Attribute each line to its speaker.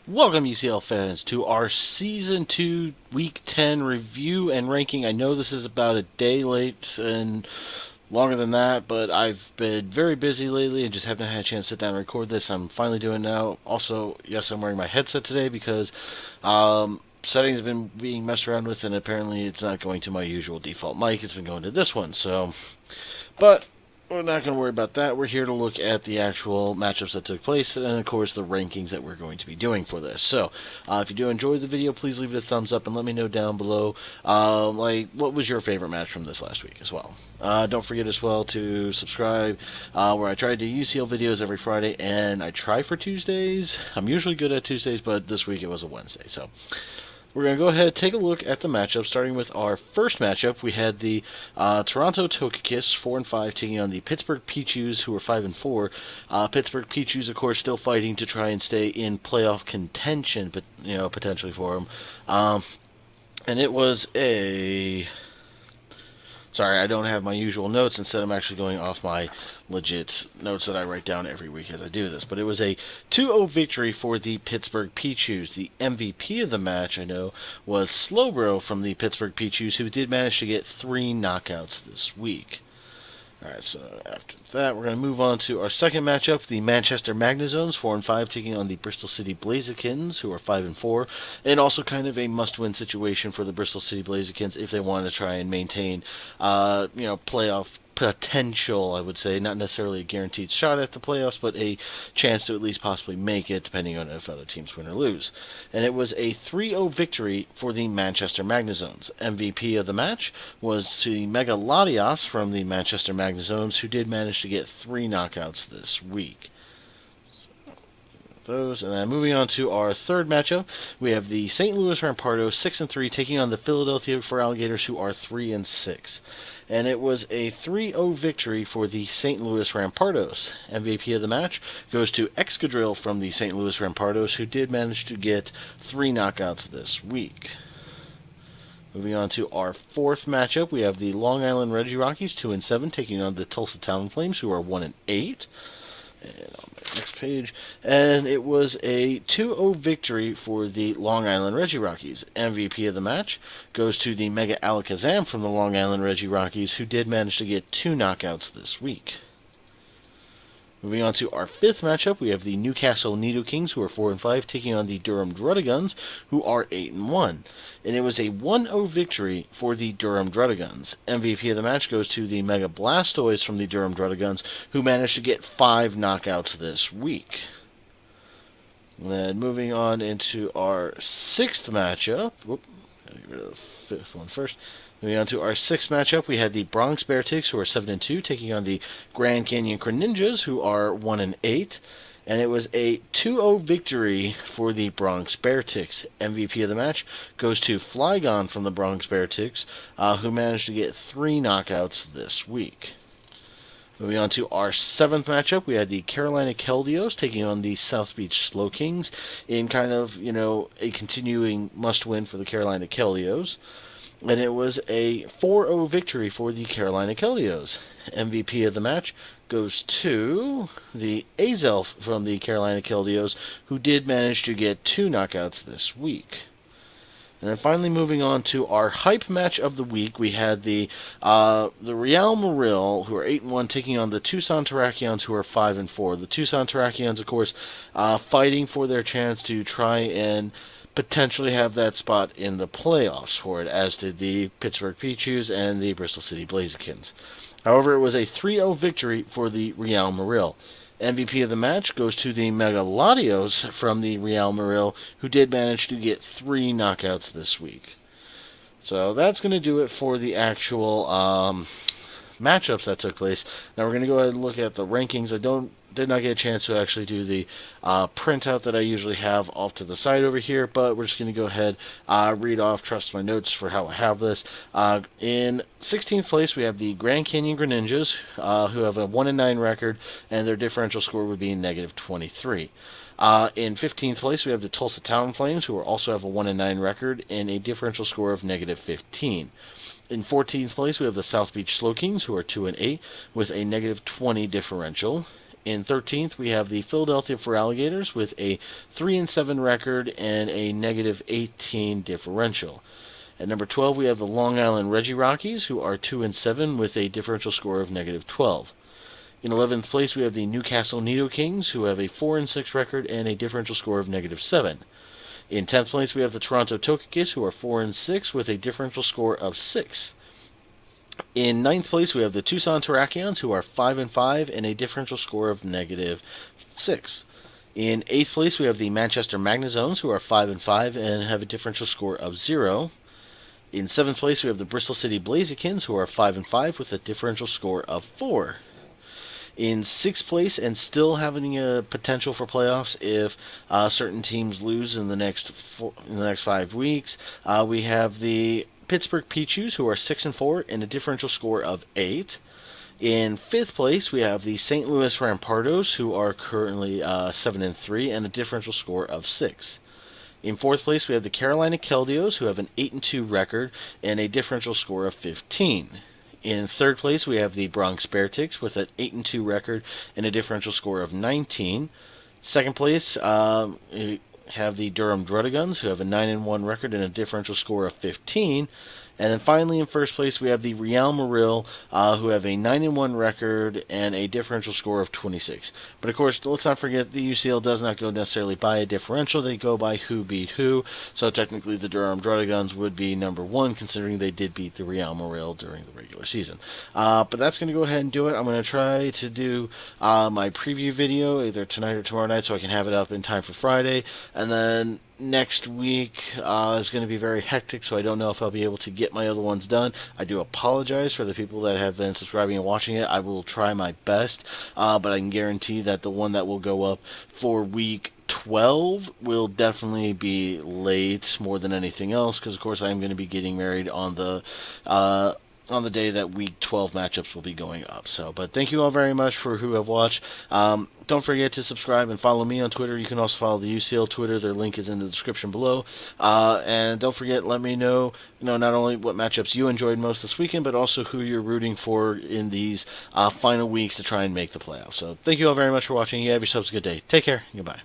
Speaker 1: Welcome, UCL fans, to our Season 2 Week 10 review and ranking. I know this is about a day late and longer than that, but I've been very busy lately and just haven't had a chance to sit down and record this. I'm finally doing it now. Also, yes, I'm wearing my headset today because settings have been being messed around with, and apparently it's not going to my usual default mic. It's been going to this one, but we're not going to worry about that. We're here to look at the actual matchups that took place and, of course, the rankings that we're going to be doing for this. So, if you do enjoy the video, please leave it a thumbs up and let me know down below, what was your favorite match from this last week as well. Don't forget as well to subscribe, where I try to do UCL videos every Friday, and I try for Tuesdays. I'm usually good at Tuesdays, but this week it was a Wednesday, so we're going to go ahead and take a look at the matchup, starting with our first matchup. We had the Toronto Tokakis, 4-5, taking on the Pittsburgh Pichus, who are 5-4. Pittsburgh Pichus, of course, still fighting to try and stay in playoff contention, but potentially for them. And it was a... Sorry, I don't have my usual notes. Instead, I'm actually going off my legit notes that I write down every week as I do this. But it was a 2-0 victory for the Pittsburgh Pichus. The MVP of the match, I know, was Slowbro from the Pittsburgh Pichus, who did manage to get 3 knockouts this week. Alright, so after that, we're going to move on to our second matchup, the Manchester Magna Zones, 4-5, taking on the Bristol City Blazekins, who are 5-4, and also kind of a must-win situation for the Bristol City Blazekins if they want to try and maintain, playoff potential, I would say. Not necessarily a guaranteed shot at the playoffs, but a chance to at least possibly make it, depending on if other teams win or lose. And it was a 3-0 victory for the Manchester Magnazones. MVP of the match was the Mega Latias from the Manchester Magnazones, who did manage to get 3 knockouts this week. Those, and then moving on to our third matchup, we have the St. Louis Rampardos, 6-3, taking on the Philadelphia Alligators, who are 3-6. And it was a 3-0 victory for the St. Louis Rampardos. MVP of the match goes to Excadrill from the St. Louis Rampardos, who did manage to get 3 knockouts this week. Moving on to our fourth matchup, we have the Long Island Reggie Rockies, 2-7, taking on the Tulsa Talons Flames, who are 1-8. And on my next page, and it was a 2-0 victory for the Long Island Reggie Rockies. MVP of the match goes to the Mega Alakazam from the Long Island Reggie Rockies, who did manage to get 2 knockouts this week. Moving on to our fifth matchup, we have the Newcastle Nido Kings, who are 4-5, taking on the Durham Druttiguns, who are 8-1. And it was a 1-0 victory for the Durham Druttiguns. MVP of the match goes to the Mega Blastoise from the Durham Druttiguns, who managed to get 5 knockouts this week. And then moving on into our sixth matchup. Gotta get rid of the fifth one first. Moving on to our sixth matchup, we had the Bronx Beartix, who are 7-2, taking on the Grand Canyon Greninjas, who are 1-8. And it was a 2-0 victory for the Bronx Beartix. MVP of the match goes to Flygon from the Bronx Beartix, who managed to get 3 knockouts this week. Moving on to our seventh matchup, we had the Carolina Keldios taking on the South Beach Slow Kings in kind of, a continuing must-win for the Carolina Keldios. And it was a 4-0 victory for the Carolina Keldios. MVP of the match goes to the Azelf from the Carolina Keldios, who did manage to get 2 knockouts this week. And then finally moving on to our hype match of the week, we had the Real Moril, who are 8-1, taking on the Tucson Terrakions, who are 5-4. The Tucson Terrakions, of course, fighting for their chance to try and potentially have that spot in the playoffs for it, as did the Pittsburgh Pichus and the Bristol City Blazekins. However, it was a 3-0 victory for the Real Moril. MVP of the match goes to the Mega Latios from the Real Moril, who did manage to get 3 knockouts this week. So that's going to do it for the actual matchups that took place. Now we're going to go ahead and look at the rankings. I did not get a chance to actually do the printout that I usually have off to the side over here, but we're just going to go ahead, read off, trust my notes for how I have this. In 16th place, we have the Grand Canyon Greninjas, who have a 1-9 record, and their differential score would be -23. In 15th place, we have the Tulsa Town Flames, who also have a 1-9 record and a differential score of -15. In 14th place, we have the South Beach Slow Kings, who are 2-8, with a -20 differential. In 13th, we have the Philadelphia for Alligators with a 3-7 record and a negative 18 differential. At number 12, we have the Long Island Reggie Rockies, who are 2-7 with a differential score of negative 12. In 11th place, we have the Newcastle Nido Kings, who have a 4-6 record and a differential score of negative 7. In 10th place, we have the Toronto Tokikis, who are 4-6 with a differential score of 6. In 9th place, we have the Tucson Terrakions, who are 5-5 and a differential score of negative 6. In 8th place, we have the Manchester Magna Zones, who are 5-5 and have a differential score of 0. In 7th place, we have the Bristol City Blazekins, who are 5-5 with a differential score of 4. In 6th place, and still having a potential for playoffs if certain teams lose in the next 5 weeks, we have the Pittsburgh Pichus, who are 6-4 and a differential score of 8. In 5th place, we have the St. Louis Rampardos, who are currently 7-3 and a differential score of 6. In 4th place, we have the Carolina Keldios, who have an 8-2 record and a differential score of 15. In 3rd place, we have the Bronx Beartix with an 8-2 record and a differential score of 19. 2nd place, we have the Durham Druddigons, who have a 9-1 record and a differential score of 15. And then finally, in 1st place, we have the Real Maril, who have a 9-1 record and a differential score of 26. But of course, let's not forget the UCL does not go necessarily by a differential; they go by who beat who. So technically, the Durham Druddigons would be number 1, considering they did beat the Real Maril during the regular season. But that's going to go ahead and do it. I'm going to try to do my preview video either tonight or tomorrow night, so I can have it up in time for Friday, and then next week is going to be very hectic, so I don't know if I'll be able to get my other ones done. I do apologize for the people that have been subscribing and watching it. I will try my best, but I can guarantee that the one that will go up for week 12 will definitely be late more than anything else, because of course I am going to be getting married on the day that week 12 matchups will be going up. So, but thank you all very much for who have watched. Don't forget to subscribe and follow me on Twitter. You can also follow the UCL Twitter. Their link is in the description below. And don't forget, let me know, not only what matchups you enjoyed most this weekend, but also who you're rooting for in these final weeks to try and make the playoffs. So thank you all very much for watching. You have yourselves a good day. Take care. Goodbye.